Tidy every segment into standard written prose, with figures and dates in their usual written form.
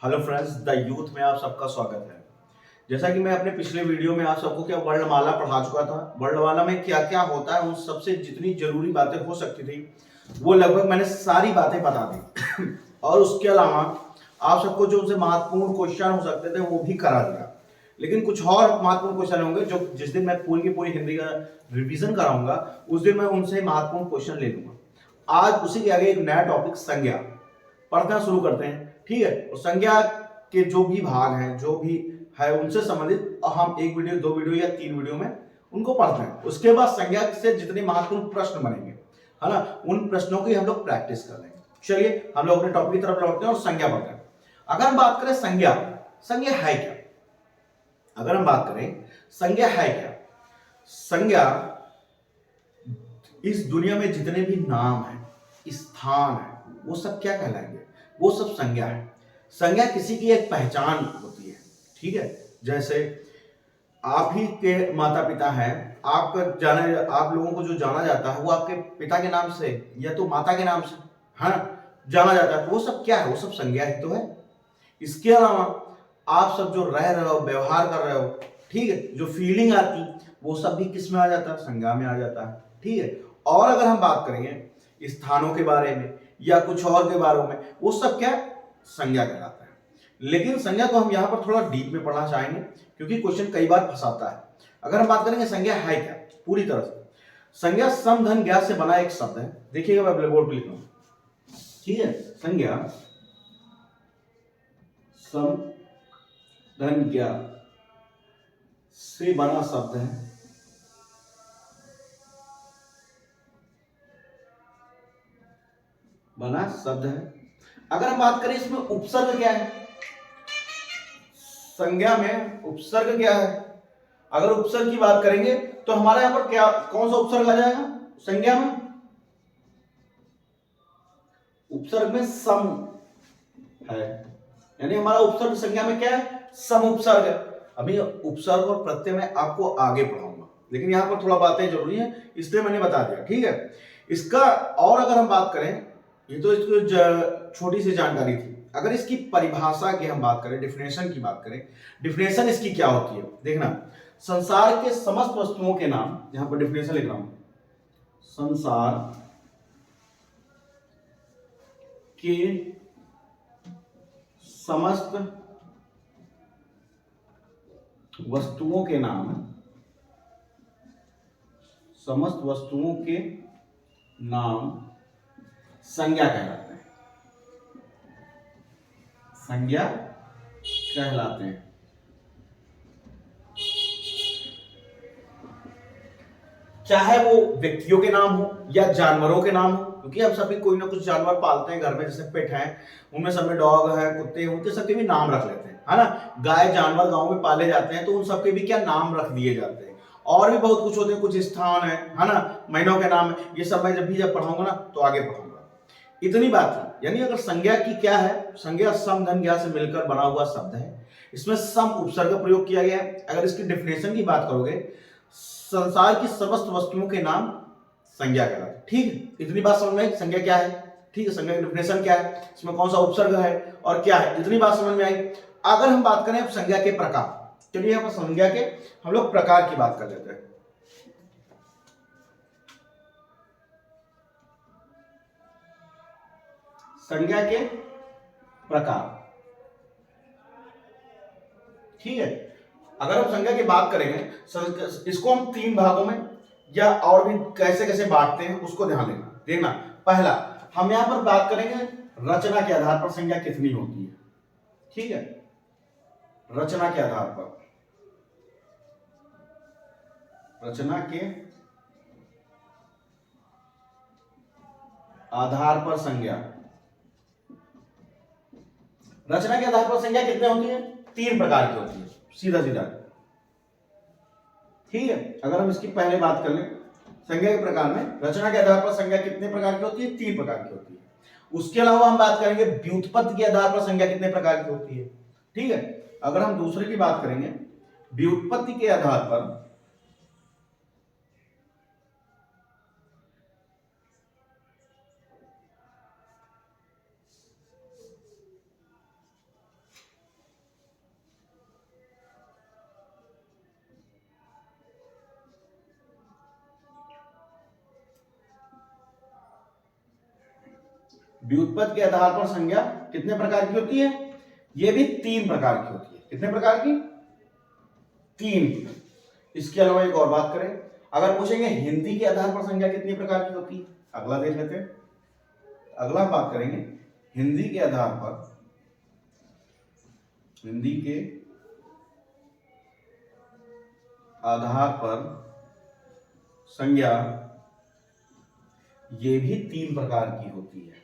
Hello friends, the youth में आप सबका स्वागत है। जैसा कि मैं अपने पिछले वीडियो में आप सबको क्या वर्णमाला पढ़ा चुका था। वर्णमाला में क्या क्या होता है, उन सबसे जितनी जरूरी बातें हो सकती थी वो लगभग मैंने सारी बातें बता दी और उसके अलावा आप सबको जो उनसे महत्वपूर्ण क्वेश्चन हो सकते थे वो भी करा दिया। लेकिन कुछ और महत्वपूर्ण क्वेश्चन होंगे जो जिस दिन मैं पूरी की पूरी हिंदी का रिवीजन कराऊंगा उस दिन मैं उनसे महत्वपूर्ण क्वेश्चन ले लूंगा। आज उसी के आगे एक नया टॉपिक संज्ञा पढ़ना शुरू करते हैं। ठीक है, तो संज्ञा के जो भी भाग हैं, जो भी है उनसे संबंधित हम एक वीडियो, दो वीडियो या तीन वीडियो में उनको पढ़ते हैं। उसके बाद संज्ञा से जितने महत्वपूर्ण प्रश्न बनेंगे, है ना, उन प्रश्नों की हम लोग प्रैक्टिस कर लेंगे। चलिए हम लोग अपने टॉपिक की तरफ लौटते हैं और संज्ञा पढ़ते हैं। अगर हम बात करें संज्ञा, संज्ञा है क्या? अगर हम बात करें संज्ञा है क्या, संज्ञा इस दुनिया में जितने भी नाम है, स्थान है, वो सब क्या कहलाएंगे? वो सब संज्ञा है। संज्ञा किसी की एक पहचान होती है। ठीक है, जैसे आप ही के माता पिता हैं, आपका जाने, आप लोगों को जो जाना जाता है वो आपके पिता के नाम से या तो माता के नाम से, हाँ, जाना जाता है। तो वो सब क्या है? वो सब संज्ञा ही तो है। इसके अलावा आप सब जो रह रहे हो, व्यवहार कर रहे हो, ठीक है, जो फीलिंग आती, वो सब भी किस में आ जाता है? संज्ञा में आ जाता है। ठीक है, और अगर हम बात करेंगे स्थानों के बारे में या कुछ और के बारे में, वो सब क्या? संज्ञा कहलाता है। लेकिन संज्ञा को हम यहां पर थोड़ा डीप में पढ़ना चाहेंगे क्योंकि क्वेश्चन कई बार फंसाता है। अगर हम बात करेंगे संज्ञा है क्या पूरी तरह से, संज्ञा सम धन ज्ञा से बना एक शब्द है। देखिएगा, मैं ब्लैक बोर्ड पर लिख रहा हूं। ठीक है, संज्ञा सम धन ज्ञा से बना शब्द है। बना शब्द है। अगर हम बात करें इसमें उपसर्ग क्या है, संज्ञा में उपसर्ग क्या है? अगर उपसर्ग की बात करेंगे तो हमारे यहां पर क्या, कौन सा उपसर्ग आ जाएगा संज्ञा में? उपसर्ग में सम है, यानी हमारा उपसर्ग संज्ञा में क्या है? सम उपसर्ग है। अभी उपसर्ग और प्रत्यय में आपको आगे पढ़ाऊंगा, लेकिन यहां पर थोड़ा बातें जरूरी है इसलिए मैंने बता दिया। ठीक है, इसका और अगर हम बात करें, ये तो इसको छोटी सी जानकारी थी। अगर इसकी परिभाषा की हम बात करें, डिफिनेशन की बात करें, डिफिनेशन इसकी क्या होती है देखना। संसार के समस्त वस्तुओं के नाम, यहां पर डिफिनेशन लिख रहा हूं, संसार के समस्त वस्तुओं के नाम, समस्त वस्तुओं के नाम संज्ञा कहलाते हैं। संज्ञा कहलाते हैं। चाहे वो व्यक्तियों के नाम हो या जानवरों के नाम हो, क्योंकि हम सभी कोई ना कुछ जानवर पालते हैं घर में, जैसे पेट हैं, उनमें सब में डॉग है, कुत्ते हैं, उनके सबके भी नाम रख लेते हैं, है ना। गाय जानवर गांव में पाले जाते हैं तो उन सबके भी क्या नाम रख दिए जाते हैं। और भी बहुत कुछ होते हैं, कुछ स्थान है ना, महीनों के नाम है। ये सब मैं जब पढ़ाऊंगा ना तो आगे पढ़ाऊंगा। इतनी बात है, यानी अगर संज्ञा की क्या है, संज्ञा सम धन ज्ञा से मिलकर बना हुआ शब्द है। इसमें सम उपसर्ग का प्रयोग किया गया है। अगर इसकी डिफिनेशन की बात करोगे, संसार की समस्त वस्तुओं के नाम संज्ञा कहलाते हैं। ठीक है, इतनी बात समझ में आई संज्ञा क्या है। ठीक है, संज्ञा की डिफिनेशन क्या है, इसमें कौन सा उपसर्ग है और क्या है, इतनी बात समझ में आई। अगर हम बात करें संज्ञा के प्रकार, चलिए यहां पर संज्ञा के हम लोग प्रकार की बात कर लेते हैं। संज्ञा के प्रकार, ठीक है। अगर हम संज्ञा की बात करेंगे, इसको हम तीन भागों में या और भी कैसे कैसे बांटते हैं उसको ध्यान देना देखना। पहला, हम यहां पर बात करेंगे रचना के आधार पर संज्ञा कितनी होती है। ठीक है, रचना के आधार पर, रचना के आधार पर संज्ञा, रचना के आधार पर संज्ञा कितने होती है? तीन प्रकार की होती है, सीधा सीधा। ठीक है, अगर हम इसकी पहले बात कर लें, संज्ञा के प्रकार में रचना के आधार पर संज्ञा कितने प्रकार की होती है? तीन प्रकार की होती है। उसके अलावा हम बात करेंगे व्युत्पत्ति के आधार पर संज्ञा कितने प्रकार की होती है। ठीक है, अगर हम दूसरे की बात करेंगे, व्युत्पत्ति के आधार पर व्युत्पत्ति के आधार पर संज्ञा कितने प्रकार की होती है? ये भी 3 प्रकार की होती है। कितने प्रकार की? 3। इसके अलावा एक और बात करें, अगर पूछेंगे हिंदी के आधार पर संज्ञा कितनी प्रकार की होती है, अगला देख लेते हैं। अगला हम बात करेंगे हिंदी के आधार पर संज्ञा ये भी 3 प्रकार की होती है।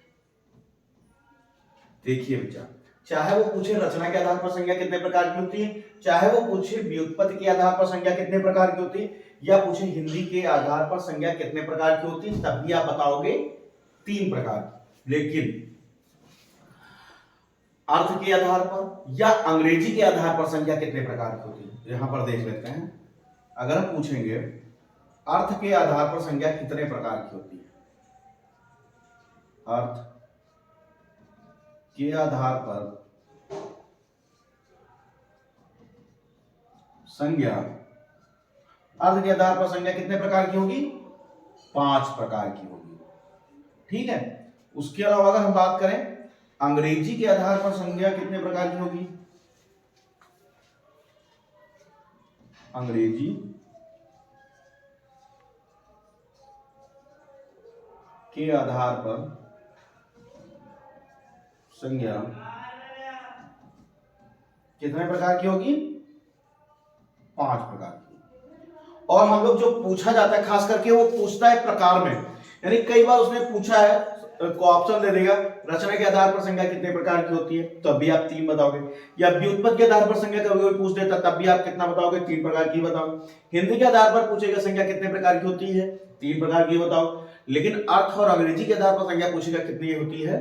देखिए बच्चा, चाहे वो पूछे रचना के आधार पर संज्ञा कितने प्रकार की होती है, चाहे वो पूछे व्युत्पत्ति के आधार पर संज्ञा कितने प्रकार की होती है, या पूछे हिंदी के आधार पर संज्ञा कितने प्रकार की होती है, तब भी आप बताओगे 3 प्रकार की। लेकिन अर्थ के आधार पर या अंग्रेजी के आधार पर संज्ञा कितने प्रकार की होती है, यहां पर देख लेते हैं। अगर हम पूछेंगे अर्थ के आधार पर संज्ञा कितने प्रकार की होती है, अर्थ के आधार पर संज्ञा, अर्थ के आधार पर संज्ञा कितने प्रकार की होगी? 5 प्रकार की होगी। ठीक है। उसके अलावा अगर हम बात करें अंग्रेजी के आधार पर संज्ञा कितने प्रकार की होगी, अंग्रेजी के आधार पर संज्ञा कितने प्रकार की होगी? 5 प्रकार की। और हम लोग जो पूछा जाता है खास करके वो पूछता है प्रकार में, यानी कई बार उसने पूछा है को ऑप्शन दे देगा रचना के आधार पर संज्ञा कितने प्रकार की होती है, तब भी आप 3 बताओगे, या व्युत्पत्ति के आधार पर संज्ञा कभी कोई पूछ देता तब भी आप कितना बताओगे? 3 प्रकार की बताओगे। हिंदी के आधार पर पूछेगा संज्ञा कितने प्रकार की होती है, 3 प्रकार की बताओ। लेकिन अर्थ और अंग्रेजी के आधार पर संज्ञा पूछेगा कितनी होती है,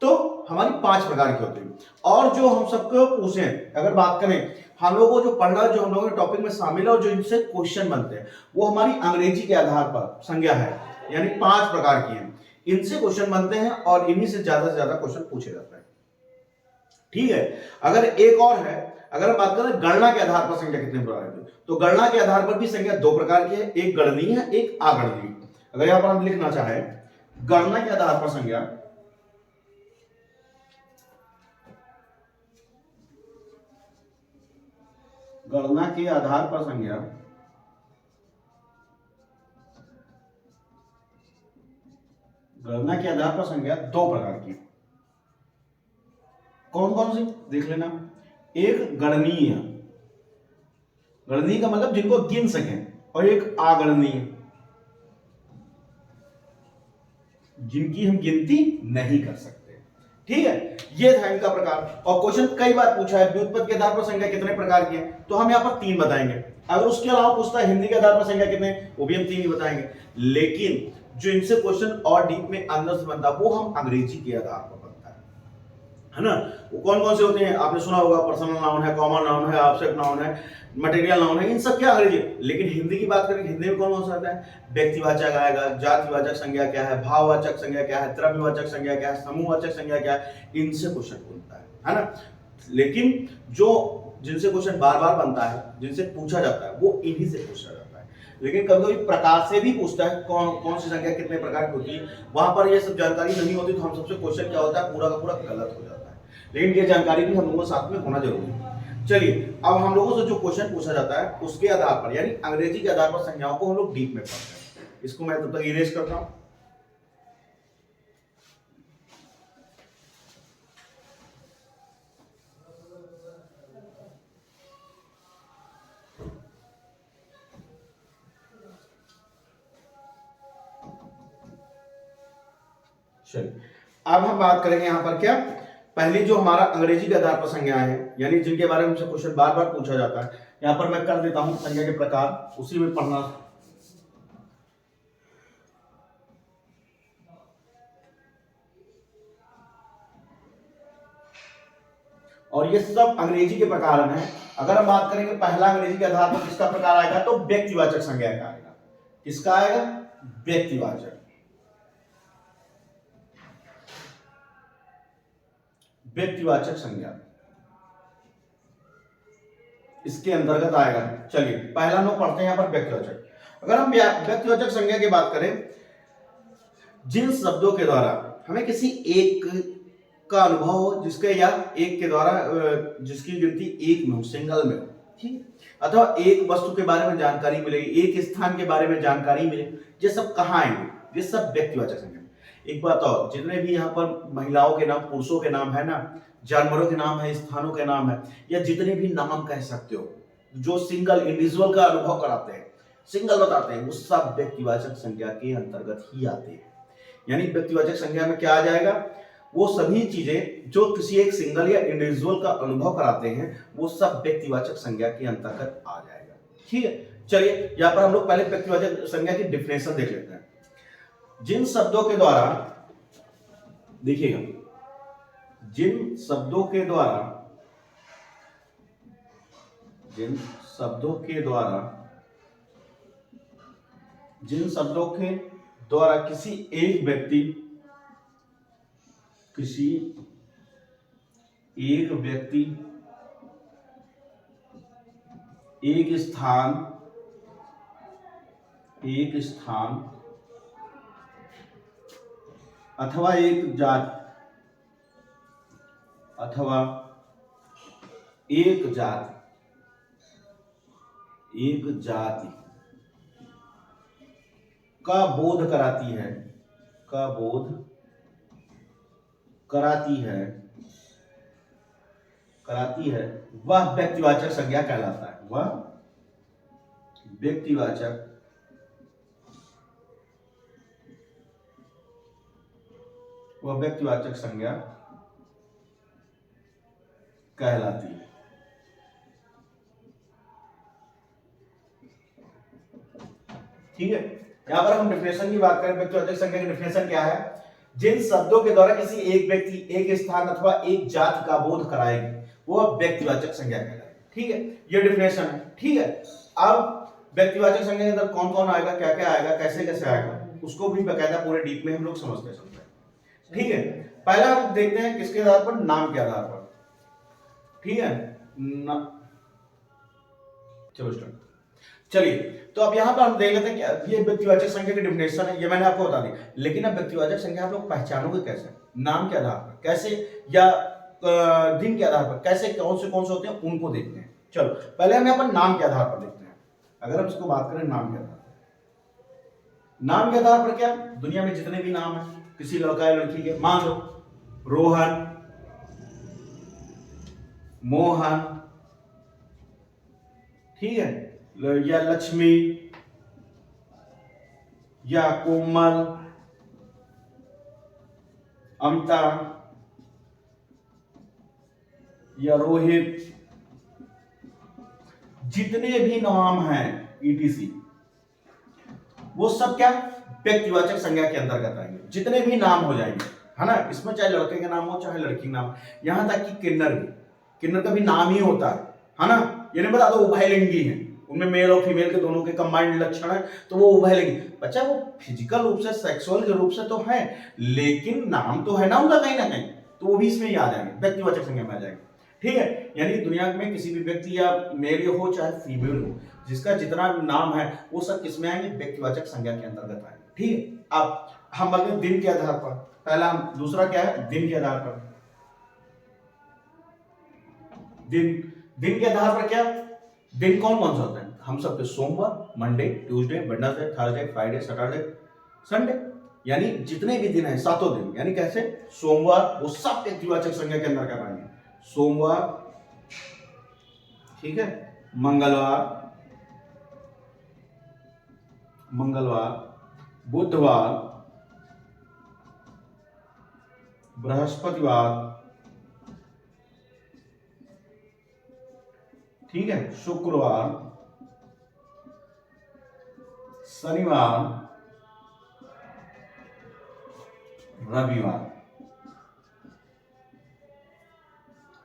तो हमारी 5 प्रकार की होती है। और जो हम सबको पूछे, अगर बात करें हम लोगों को जो पढ़ना, जो हम लोगों के टॉपिक में शामिल है और जो इनसे क्वेश्चन बनते हैं, वो हमारी अंग्रेजी के आधार पर संज्ञा है, यानी 5 प्रकार की है। इनसे क्वेश्चन बनते हैं और इन्हीं से ज्यादा क्वेश्चन पूछे जाते हैं। ठीक है। अगर एक और है, अगर हम बात करें गणना के आधार पर संज्ञा कितने प्रकार की, तो गणना के आधार पर भी संज्ञा 2 प्रकार की है, एक गणनीय है, एक अगणनीय। अगर यहां पर हम लिखना चाहे गणना के आधार पर संज्ञा, गणना के आधार पर संज्ञा गणना के आधार पर संज्ञा 2 प्रकार की। कौन कौन सी देख लेना। एक गणनीय, गणनीय का मतलब जिनको गिन सकें, और एक अगणनीय जिनकी हम गिनती नहीं कर सकते। ठीक है, ये था इनका प्रकार। और क्वेश्चन कई बार पूछा है व्युत्पत्ति के आधार पर संज्ञा कितने प्रकार की है, तो हम यहाँ पर 3 बताएंगे। अगर उसके अलावा पूछता है हिंदी के आधार पर संज्ञा कितने, वो भी हम 3 ही बताएंगे। लेकिन जो इनसे क्वेश्चन और डीप में अंदर से बनता है वो हम अंग्रेजी के आधार पर बनता है ना। वो कौन कौन से होते हैं आपने सुना होगा, पर्सनल नाउन है, कॉमन नाउन है, ऑब्जेक्ट नाउन है, मटेरियल नाउन है, इन सब क्या अंग्रेजी। लेकिन हिंदी की बात करें, हिंदी में कौन कौन सा आता है? व्यक्तिवाचक आएगा, जातिवाचक संज्ञा क्या है, भाववाचक संज्ञा क्या है, द्रव्यवाचक संज्ञा क्या है, समूहवाचक संज्ञा क्या है, इनसे क्वेश्चन बनता है ना। लेकिन जो जिनसे क्वेश्चन बार बार बनता है, जिनसे पूछा जाता है, वो इन्हीं से पूछा जाता है। लेकिन कभी कभी प्रकार से भी पूछता है कौन कौन सी संख्या कितने प्रकार की होती है, वहां पर ये सब जानकारी नहीं होती तो हम सबसे क्वेश्चन क्या होता है, पूरा का पूरा गलत हो जाता है। लेकिन ये जानकारी भी हम लोगों के साथ में होना जरूरी है। चलिए, अब हम लोगों से जो क्वेश्चन पूछा जाता है उसके आधार पर, यानी अंग्रेजी के आधार पर संज्ञाओं को हम लोग डीप में पढ़ते हैं। इसको मैं तब तक इरेज करता हूं। चलिए, अब हम बात करेंगे यहां पर क्या, पहली जो हमारा अंग्रेजी के आधार पर संज्ञाएं हैं, यानी जिनके बारे में हमसे क्वेश्चन बार बार पूछा जाता है। यहां पर मैं कर देता हूं संज्ञा के प्रकार, उसी में पढ़ना। और ये सब अंग्रेजी के प्रकार में है। अगर हम बात करेंगे पहला अंग्रेजी के आधार पर किसका प्रकार आएगा, तो व्यक्तिवाचक संज्ञा का आएगा। किसका आएगा? व्यक्तिवाचक। व्यक्तिवाचक संज्ञा इसके अंतर्गत आएगा। चलिए, पहला नो पढ़ते हैं यहां पर व्यक्तिवाचक। अगर हम व्यक्तिवाचक संज्ञा की बात करें, जिन शब्दों के द्वारा हमें किसी एक का अनुभव हो जिसके या एक के द्वारा जिसकी गिनती एक में हो, सिंगल में हो, ठीक, अथवा एक वस्तु के बारे में जानकारी मिले, एक स्थान के बारे में जानकारी मिले, ये सब कहाँ आएंगे? ये सब व्यक्तिवाचक संज्ञा। एक बात और, जितने भी यहाँ पर महिलाओं के नाम, पुरुषों के नाम है ना, जानवरों के नाम है, स्थानों के नाम है, या जितने भी नाम कह सकते हो जो सिंगल इंडिविजुअल का अनुभव कराते हैं, सिंगल बताते हैं, वो सब व्यक्तिवाचक संज्ञा के अंतर्गत ही आते हैं। यानी व्यक्तिवाचक संज्ञा में क्या आ जाएगा? वो सभी चीजें जो किसी एक सिंगल या इंडिविजुअल का अनुभव कराते हैं, वो सब व्यक्तिवाचक संज्ञा के अंतर्गत आ जाएगा। ठीक है, चलिए यहाँ पर हम लोग पहले व्यक्तिवाचक संज्ञा की डिफिनेशन देख लेते हैं। जिन शब्दों के द्वारा, देखिएगा, जिन शब्दों के द्वारा किसी एक व्यक्ति, एक स्थान अथवा एक जाति का बोध कराती है, वह व्यक्तिवाचक संज्ञा कहलाता है। वह व्यक्तिवाचक संज्ञा कहलाती है। ठीक है, यहां पर हम डिफिनेशन की बात करें। व्यक्तिवाचक संज्ञा की डिफिनेशन क्या है? जिन शब्दों के द्वारा किसी एक व्यक्ति, एक स्थान अथवा एक जाति का बोध कराएगी, वो व्यक्तिवाचक संज्ञा कहलाएगी। ठीक है, ये डिफिनेशन है। ठीक है, अब व्यक्तिवाचक संज्ञा के अंदर कौन कौन आएगा, क्या क्या आएगा, कैसे कैसे आएगा, उसको भी बकायदा पूरे डीप में हम लोग समझते हैं। ठीक है, पहला हम देखते हैं किसके आधार पर? नाम के आधार पर। ठीक है, चलो स्टार्ट। चलिए, तो अब यहां पर हम देख लेते हैं कि ये व्यक्तिवाचक संज्ञा की डिफिनेशन है, ये मैंने आपको बता दी। लेकिन अब व्यक्तिवाचक संज्ञा आप लोग पहचानोगे कैसे? नाम के आधार पर कैसे, या दिन के आधार पर कैसे, कौन से होते हैं, उनको देखते हैं। चलो पहले हम यहाँ पर नाम के आधार पर देखते हैं। अगर हम इसको बात करें नाम के आधार पर, क्या दुनिया में जितने भी नाम है किसी लड़का या लड़की के, मान लो रोहन, मोहन, ठीक है, या लक्ष्मी, या कोमल, अमता, या रोहित, जितने भी नाम हैं ETC, वो सब क्या व्यक्तिवाचक संज्ञा के अंतर्गत आएंगे। जितने भी नाम हो जाएंगे, है ना, इसमें चाहे लड़के का नाम हो चाहे लड़की का नाम, यहां तक कि किन्नर का भी नाम ही होता है ना। ये नहीं बता दो उभयलिंगी है, उनमें मेल और फीमेल के दोनों के कंबाइंड लक्षण है, तो वो उभयलिंगी। बच्चा वो फिजिकल रूप से, सेक्सुअल के रूप से तो है, लेकिन नाम तो है ना उनका कहीं ना कहीं, तो वो भी इसमें ही आ जाएंगे, व्यक्तिवाचक संज्ञा में आ जाएंगे। ठीक है, यानी दुनिया में किसी भी व्यक्ति या मेल हो चाहे फीमेल हो, जिसका जितना नाम है वो सब किसमें आएंगे? व्यक्तिवाचक संज्ञा के अंतर्गत आएंगे। ठीक है, अब हम बोलते हैं दिन के आधार पर। पहला दूसरा क्या है? दिन के आधार पर। दिन के आधार पर क्या? दिन कौन कौन सा होता है? हम सबके सोमवार, Monday, Tuesday, Wednesday, Thursday, Friday, Saturday, Sunday, यानी जितने भी दिन हैं, 7 दिन। यानी कैसे? सोमवार, वो सब व्यक्तिवाचक संज्ञा के अंदर आएंगे। सोमवार, ठीक है, मंगलवार, बुधवार, बृहस्पतिवार, ठीक है, शुक्रवार, शनिवार, रविवार,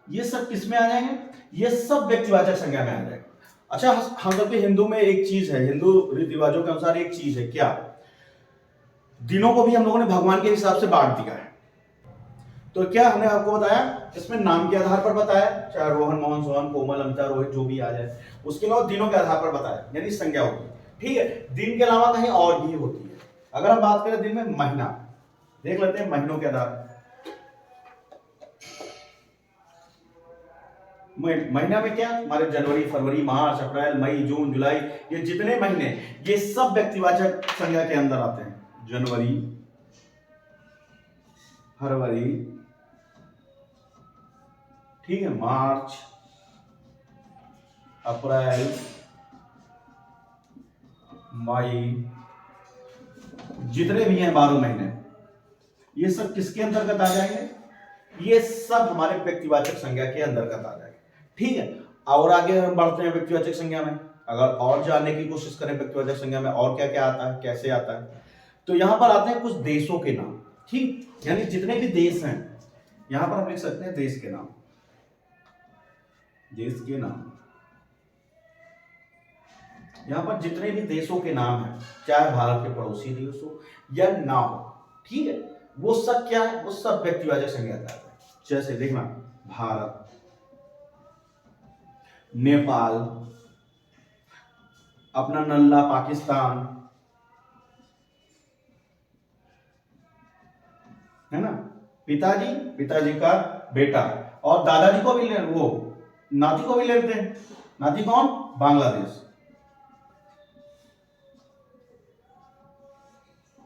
ये सब किसमें आ जाएंगे? ये सब व्यक्तिवाचक संज्ञा में आ जाएगा। अच्छा, हम सबके हिंदू में एक चीज है, हिंदू रीति रिवाजों के अनुसार एक चीज है, क्या? दिनों को भी हम लोगों ने भगवान के हिसाब से बांट दिया है। तो क्या हमने आपको बताया, इसमें नाम के आधार पर बताया, चाहे रोहन, मोहन, सोहन, कोमल, अमिता, रोहित, जो भी आ जाए। उसके अलावा दिनों के आधार पर बताया, यानी संज्ञा होगी। ठीक है, दिन के अलावा कहीं और भी होती है। अगर हम बात करें दिन में, महीना, देख लेते हैं महीनों के आधार। महीना में क्या, हमारे जनवरी, फरवरी, मार्च, अप्रैल, मई, जून, जुलाई, ये जितने महीने, ये सब व्यक्तिवाचक संज्ञा के अंदर आते हैं। जनवरी, फरवरी, ठीक है, मार्च, अप्रैल, मई, जितने भी हैं 12 महीने, ये सब किसके अंतर्गत आ जाएंगे? ये सब हमारे व्यक्तिवाचक संज्ञा के अंतर्गत आ जाएंगे। ठीक है, और आगे हम बढ़ते हैं व्यक्तिवाचक संज्ञा में। अगर और जानने की कोशिश करें व्यक्तिवाचक संज्ञा में और क्या क्या आता है, कैसे आता है, तो यहां पर आते हैं कुछ देशों के नाम। ठीक, यानी जितने भी देश हैं, यहां पर हम लिख सकते हैं देश के नाम, देश के नाम। यहां पर जितने भी देशों के नाम हैं, चाहे भारत के पड़ोसी देश हो या ना हो, ठीक है, वो सब क्या है, वो सब व्यक्तिवाचक संज्ञा आता है। जैसे देखना, भारत, नेपाल, अपना नल्ला पाकिस्तान, है ना, पिताजी, पिताजी का बेटा, और दादाजी को भी ले, वो नाती को भी लेते हैं। नाती कौन? बांग्लादेश,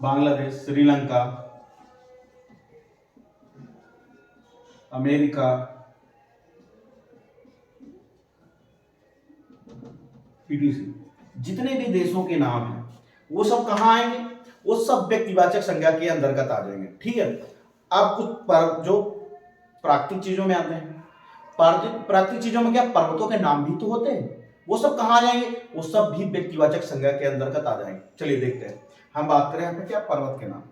बांग्लादेश, श्रीलंका, अमेरिका, पीटीसी, जितने भी देशों के नाम हैं वो सब कहां आएंगे? वो सब व्यक्तिवाचक संज्ञा के अंतर्गत आ जाएंगे। ठीक है, अब कुछ जो प्राकृतिक चीजों में आते हैं। प्राकृतिक चीजों में क्या, पर्वतों के नाम भी तो होते हैं, वो सब कहां आ जाएंगे? वो सब भी व्यक्तिवाचक संज्ञा के अंतर्गत आ जाएंगे। चलिए देखते हैं, हम बात करें यहाँ पे क्या, पर्वत के नाम।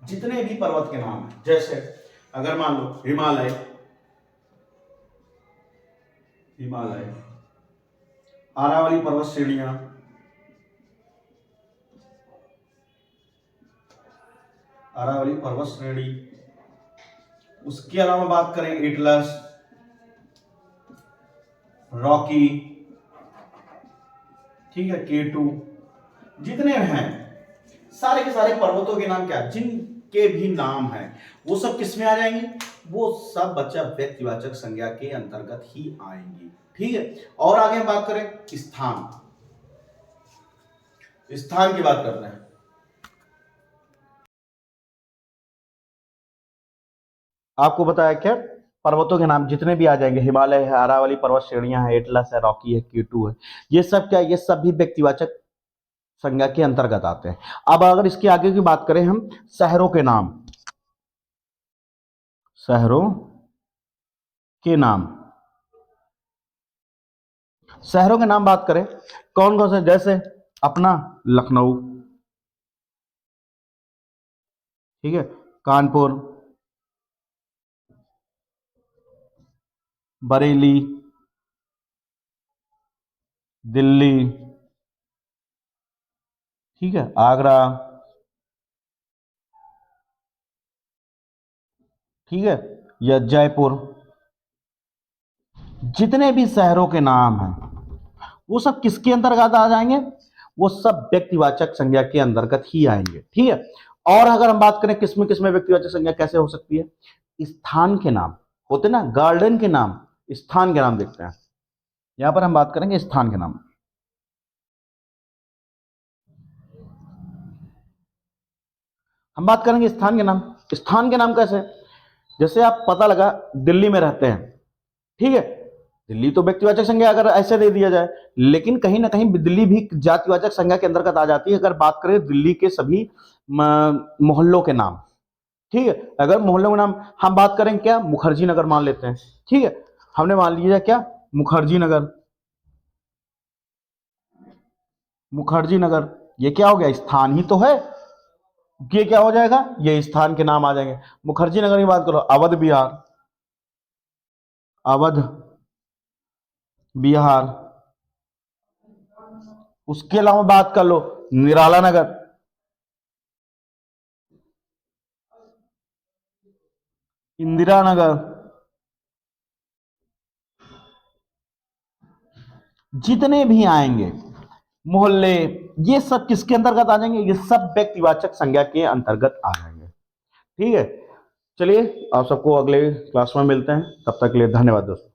जितने भी पर्वत के नाम हैं, जैसे अगर मान लो हिमालय, हिमालय, अरावली पर्वत श्रेणियां, अरावली पर्वत श्रेणी, उसके अलावा बात करें एटलस, रॉकी, ठीक है, K2, जितने हैं सारे के सारे पर्वतों के नाम क्या, जिनके भी नाम हैं, वो सब किस में आ जाएंगे? वो सब बच्चा व्यक्तिवाचक संज्ञा के अंतर्गत ही आएंगी। ठीक है, और आगे हम बात करें स्थान, स्थान की बात करते हैं। आपको बताया क्या, पर्वतों के नाम जितने भी आ जाएंगे, हिमालय है, अरावली पर्वत श्रेणियां है, एटलस है, रॉकी है, K2 है, ये सब क्या, ये सब भी व्यक्तिवाचक संज्ञा के अंतर्गत आते हैं। अब अगर इसके आगे की बात करें हम, शहरों के नाम, शहरों के नाम, शहरों के नाम बात करें, कौन कौन से, जैसे अपना लखनऊ, ठीक है, कानपुर, बरेली, दिल्ली, ठीक है, आगरा, ठीक है, या जयपुर, जितने भी शहरों के नाम हैं वो सब किसके अंतर्गत आ जाएंगे? वो सब व्यक्तिवाचक संज्ञा के अंतर्गत ही आएंगे। ठीक है, और अगर हम बात करें किसमें व्यक्तिवाचक संज्ञा कैसे हो सकती है, स्थान के नाम होते ना, गार्डन के नाम, स्थान के नाम देखते हैं। यहां पर हम बात करेंगे स्थान के नाम। हम बात करेंगे स्थान के नाम। स्थान के नाम कैसे, जैसे आप पता लगा दिल्ली में रहते हैं, ठीक है, दिल्ली तो व्यक्तिवाचक संज्ञा अगर ऐसे दे दिया जाए, लेकिन कहीं ना कहीं दिल्ली भी जातिवाचक संज्ञा के अंतर्गत आ जाती है। अगर बात करें दिल्ली के सभी मोहल्लों के नाम, ठीक है, अगर मोहल्लों के नाम हम बात करें क्या, मुखर्जी नगर मान लेते हैं, ठीक है, हमने मान लिया क्या, मुखर्जी नगर, मुखर्जी नगर, ये क्या हो गया, स्थान ही तो है, ये क्या हो जाएगा, ये स्थान के नाम आ जाएंगे। मुखर्जी नगर की बात करो, अवध बिहार, अवध बिहार, उसके अलावा बात कर लो निराला नगर, इंदिरा नगर, जितने भी आएंगे मोहल्ले, ये सब किसके अंतर्गत आ जाएंगे? ये सब व्यक्तिवाचक संज्ञा के अंतर्गत आ जाएंगे। ठीक है, चलिए आप सबको अगले क्लास में मिलते हैं, तब तक के लिए धन्यवाद दोस्तों।